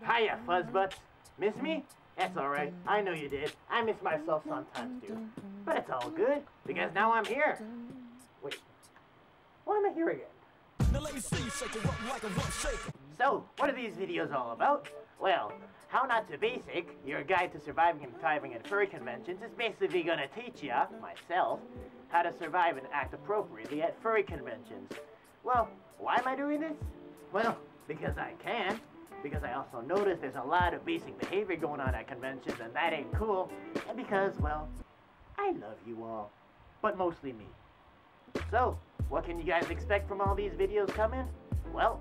Hiya, fuzzbutts. Miss me? That's alright. I know you did. I miss myself sometimes too. But it's all good, because now I'm here. Wait. Why am I here again? Now let me see you shake it up like a rough shaker. So, what are these videos all about? Well, How Not to Basic, your guide to surviving and thriving at furry conventions, is basically gonna teach ya, myself, how to survive and act appropriately at furry conventions. Well, why am I doing this? Well, because I can. Because I also notice there's a lot of basic behavior going on at conventions and that ain't cool. And because, well, I love you all. But mostly me. So, what can you guys expect from all these videos coming? Well,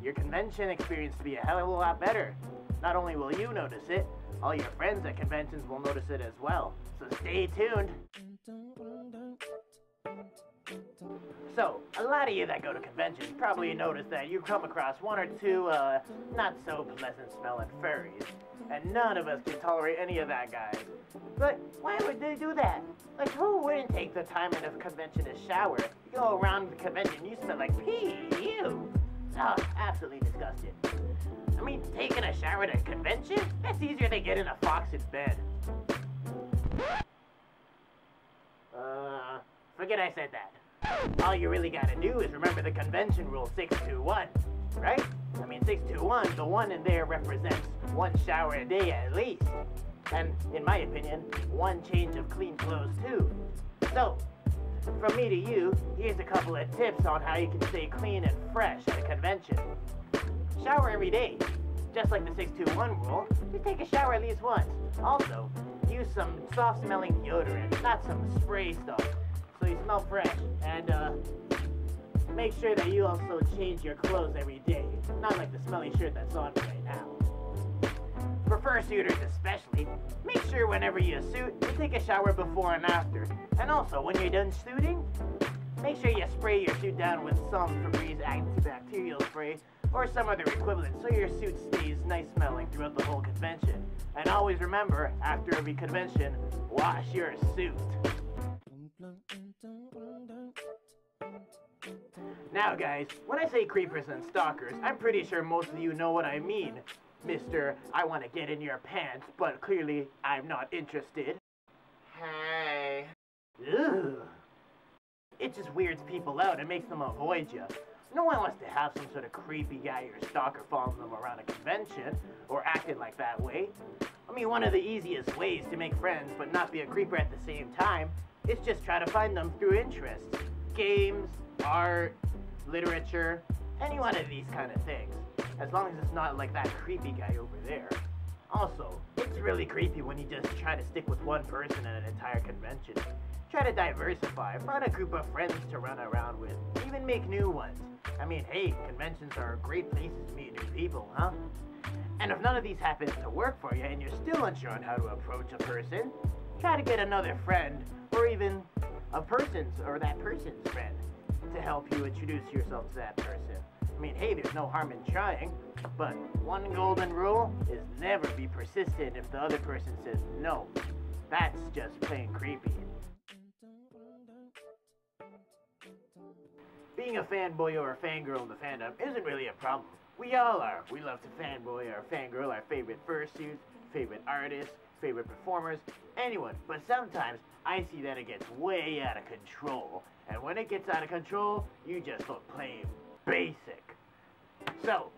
your convention experience to be a hell of a lot better. Not only will you notice it, all your friends at conventions will notice it as well. So stay tuned. So, a lot of you that go to conventions probably notice that you come across one or two, not so pleasant smelling furries. And none of us can tolerate any of that, guys. But why would they do that? Like, who wouldn't take the time at a convention to shower? You go around the convention, you smell like pee, ew. Oh, absolutely disgusting. I mean, taking a shower at a convention? That's easier than getting a fox in bed. Forget I said that. All you really gotta do is remember the convention rule 621, right? I mean, 621, the one in there represents one shower a day at least. And, in my opinion, one change of clean clothes too. So, from me to you, here's a couple of tips on how you can stay clean and fresh at a convention. Shower every day. Just like the 621 rule, just take a shower at least once. Also, use some soft-smelling deodorant, not some spray stuff, so you smell fresh. And, make sure that you also change your clothes every day, not like the smelly shirt that's on me right now. For fursuiters especially, make sure whenever you suit, you take a shower before and after. And also, when you're done suiting, make sure you spray your suit down with some Febreze antibacterial spray or some other equivalent so your suit stays nice smelling throughout the whole convention. And always remember, after every convention, wash your suit. Now guys, when I say creepers and stalkers, I'm pretty sure most of you know what I mean. Mr. I want to get in your pants, but clearly I'm not interested. Hey. Ugh. It just weirds people out and makes them avoid you. No one wants to have some sort of creepy guy or stalker following them around a convention, or acting like that way. I mean, one of the easiest ways to make friends but not be a creeper at the same time is just try to find them through interests. Games, art, literature, any one of these kind of things. As long as it's not like that creepy guy over there. Also, it's really creepy when you just try to stick with one person at an entire convention. Try to diversify, find a group of friends to run around with, even make new ones. I mean, hey, conventions are great places to meet new people, huh? And if none of these happens to work for you and you're still unsure on how to approach a person, try to get another friend, or even a person's or that person's friend, to help you introduce yourself to that person. I mean, hey, there's no harm in trying, but one golden rule is never be persistent if the other person says no. That's just plain creepy. Being a fanboy or a fangirl in the fandom isn't really a problem. We all are. We love to fanboy or fangirl our favorite fursuits, favorite artists, favorite performers, anyone. But sometimes I see that it gets way out of control. And when it gets out of control, you just look plain basic. So,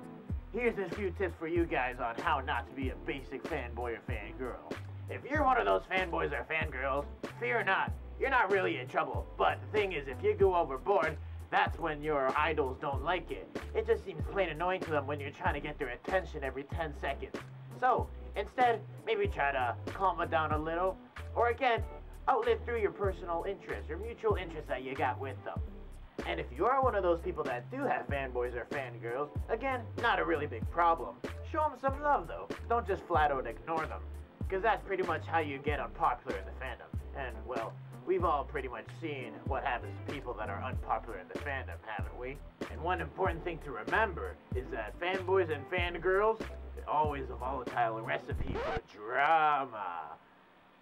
here's a few tips for you guys on how not to be a basic fanboy or fangirl. If you're one of those fanboys or fangirls, fear not, you're not really in trouble. But the thing is, if you go overboard, that's when your idols don't like it. It just seems plain annoying to them when you're trying to get their attention every 10 seconds. So, instead, maybe try to calm it down a little, or again, outlive through your personal interests or mutual interests that you got with them. And if you are one of those people that do have fanboys or fangirls, again, not a really big problem. Show them some love though. Don't just flat out ignore them. Because that's pretty much how you get unpopular in the fandom. And, well, we've all pretty much seen what happens to people that are unpopular in the fandom, haven't we? And one important thing to remember is that fanboys and fangirls are always a volatile recipe for drama.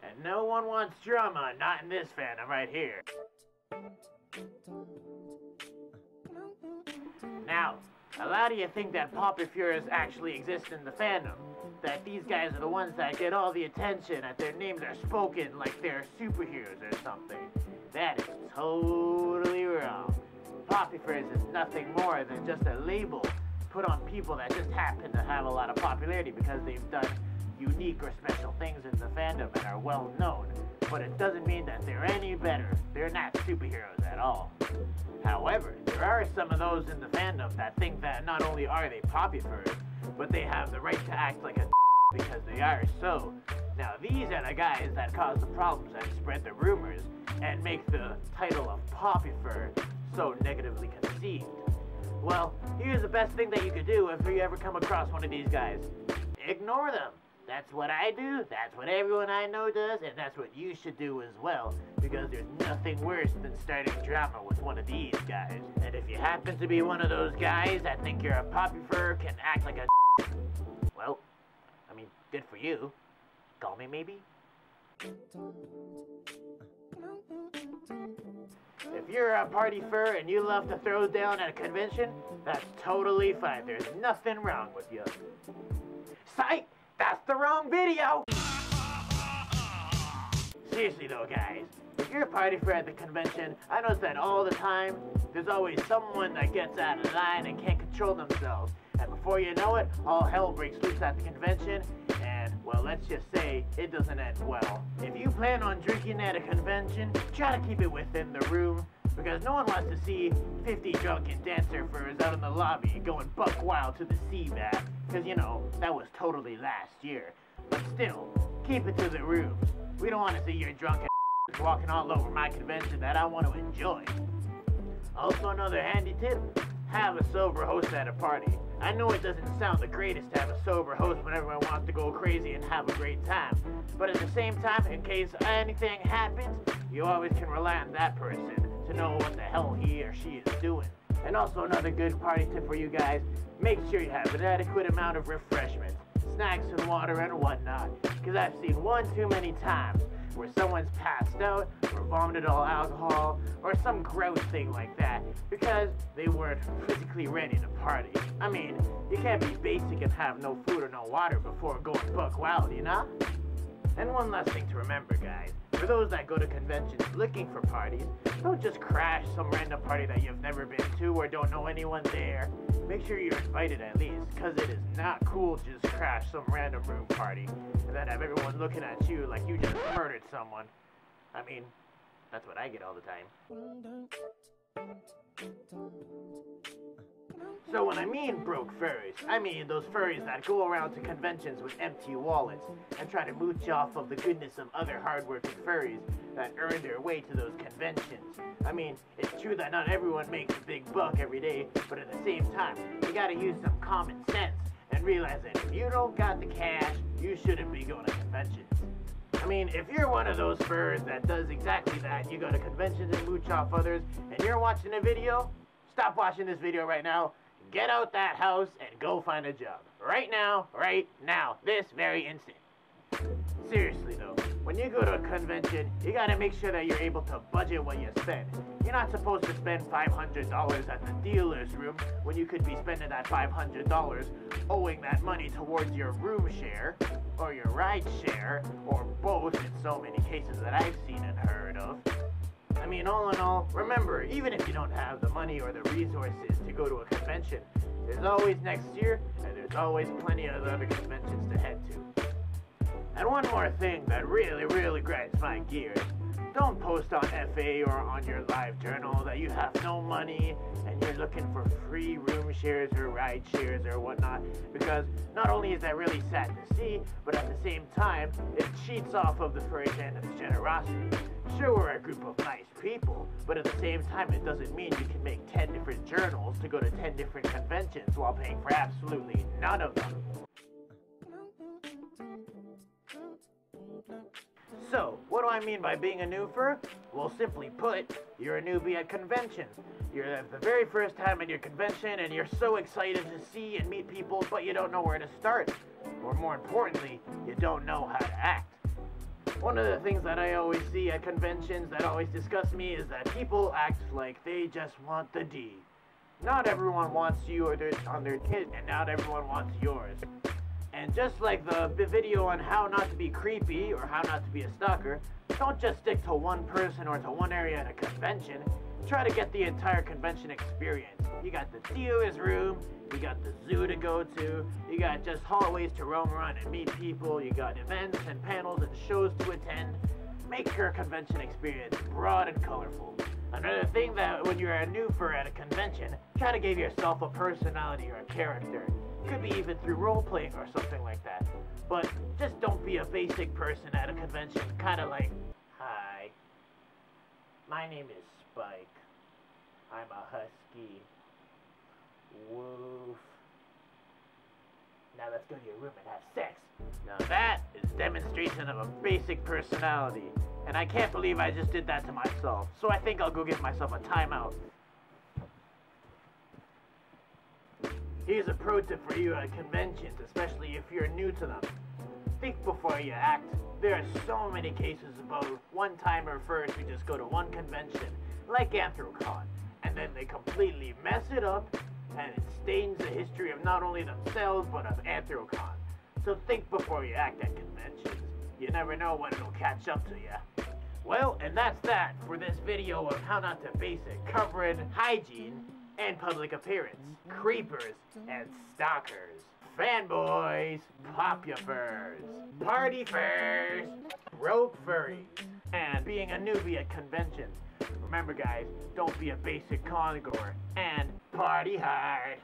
And no one wants drama, not in this fandom right here. Now, A lot of you think that POPUFURS actually exist in the fandom. That these guys are the ones that get all the attention, that their names are spoken like they're superheroes or something. That is totally wrong. POPUFURS is nothing more than just a label put on people that just happen to have a lot of popularity because they've done unique or special things in the fandom and are well known. But it doesn't mean that they're any better. They're not superheroes at all. However, there are some of those in the fandom that think that not only are they POPUFURS, but they have the right to act like a because they are so. Now these are the guys that cause the problems and spread the rumors and make the title of POPUFUR so negatively conceived. Well, here's the best thing that you could do if you ever come across one of these guys. Ignore them. That's what I do, that's what everyone I know does, and that's what you should do as well, because there's nothing worse than starting drama with one of these guys. And if you happen to be one of those guys that think you're a POPUFUR, can act like a well, I mean, good for you. Call me maybe? If you're a PARTYFUR and you love to throw down at a convention, that's totally fine. There's nothing wrong with you. Psych! That's the wrong video! Seriously though, guys, if you're a PARTYFUR at the convention, I notice that all the time, there's always someone that gets out of line and can't control themselves. And before you know it, all hell breaks loose at the convention, and, well, let's just say, it doesn't end well. If you plan on drinking at a convention, try to keep it within the room, because no one wants to see 50 drunken dancer-furs out in the lobby going buck wild to the sea bath, because, you know, that was totally last year. But still, keep it to the rooms. We don't want to see your drunken walking all over my convention that I want to enjoy. Also, another handy tip, have a sober host at a party. I know it doesn't sound the greatest to have a sober host when everyone wants to go crazy and have a great time, but at the same time, in case anything happens, you always can rely on that person to know what the hell he or she is doing. And also another good party tip for you guys, make sure you have an adequate amount of refreshments, snacks and water and whatnot, because I've seen one too many times where someone's passed out or vomited all alcohol or some gross thing like that because they weren't physically ready to party. I mean, you can't be basic and have no food or no water before going buck wild, you know? And one last thing to remember, guys. For those that go to conventions looking for parties, don't just crash some random party that you've never been to or don't know anyone there. Make sure you're invited at least, because it is not cool to just crash some random room party and then have everyone looking at you like you just murdered someone. I mean, that's what I get all the time. So when I mean broke furries, I mean those furries that go around to conventions with empty wallets and try to mooch off of the goodness of other hardworking furries that earn their way to those conventions. I mean, it's true that not everyone makes a big buck every day, but at the same time, you gotta use some common sense and realize that if you don't got the cash, you shouldn't be going to conventions. I mean, if you're one of those furs that does exactly that, you go to conventions and mooch off others, and you're watching a video, stop watching this video right now, get out that house, and go find a job. Right now, this very instant. Seriously though, when you go to a convention, you gotta make sure that you're able to budget what you spend. You're not supposed to spend $500 at the dealer's room when you could be spending that $500 owing that money towards your room share, or your ride share, or both in so many cases that I've seen and heard of. I mean, all in all, remember, even if you don't have the money or the resources to go to a convention, there's always next year, and there's always plenty of other conventions to head to. And one more thing that really grinds my gears. Don't post on FA or on your live journal that you have no money and you're looking for free room shares or ride shares or whatnot, because not only is that really sad to see, but at the same time, it cheats off of the furry fandom's generosity. Sure, we're a group of nice people, but at the same time, it doesn't mean you can make 10 different journals to go to 10 different conventions while paying for absolutely none of them. So, what do I mean by being a NEWFUR? Well, simply put, you're a newbie at conventions. You're at the very first time at your convention and you're so excited to see and meet people, but you don't know where to start. Or more importantly, you don't know how to act. One of the things that I always see at conventions that always disgust me is that people act like they just want the D. Not everyone wants you on their kid, and not everyone wants yours. And just like the video on how not to be creepy or how not to be a stalker, don't just stick to one person or to one area at a convention. Try to get the entire convention experience. You got the dealer's room, you got the zoo to go to, you got just hallways to roam around and meet people, you got events and panels and shows to attend. Make your convention experience broad and colorful. Another thing that when you're a NEWFUR at a convention, try to give yourself a personality or a character. Could be even through role-playing or something like that. But just don't be a basic person at a convention, kind of like, hi, my name is Spike. I'm a husky. Woof. Now let's go to your room and have sex. Now that is demonstration of a basic personality. And I can't believe I just did that to myself. So I think I'll go give myself a timeout. Here's a pro tip for you at conventions, especially if you're new to them. Think before you act. There are so many cases about one-timer first who just go to one convention, like Anthrocon, and then they completely mess it up, and it stains the history of not only themselves, but of Anthrocon. So think before you act at conventions. You never know when it'll catch up to you. Well, and that's that for this video of how not to basic covering hygiene and public appearance, creepers and stalkers, fanboys, POPUFURS, PARTYFURS, broke furries, and being a newbie at conventions. Remember guys, don't be a basic con goer, and party hard.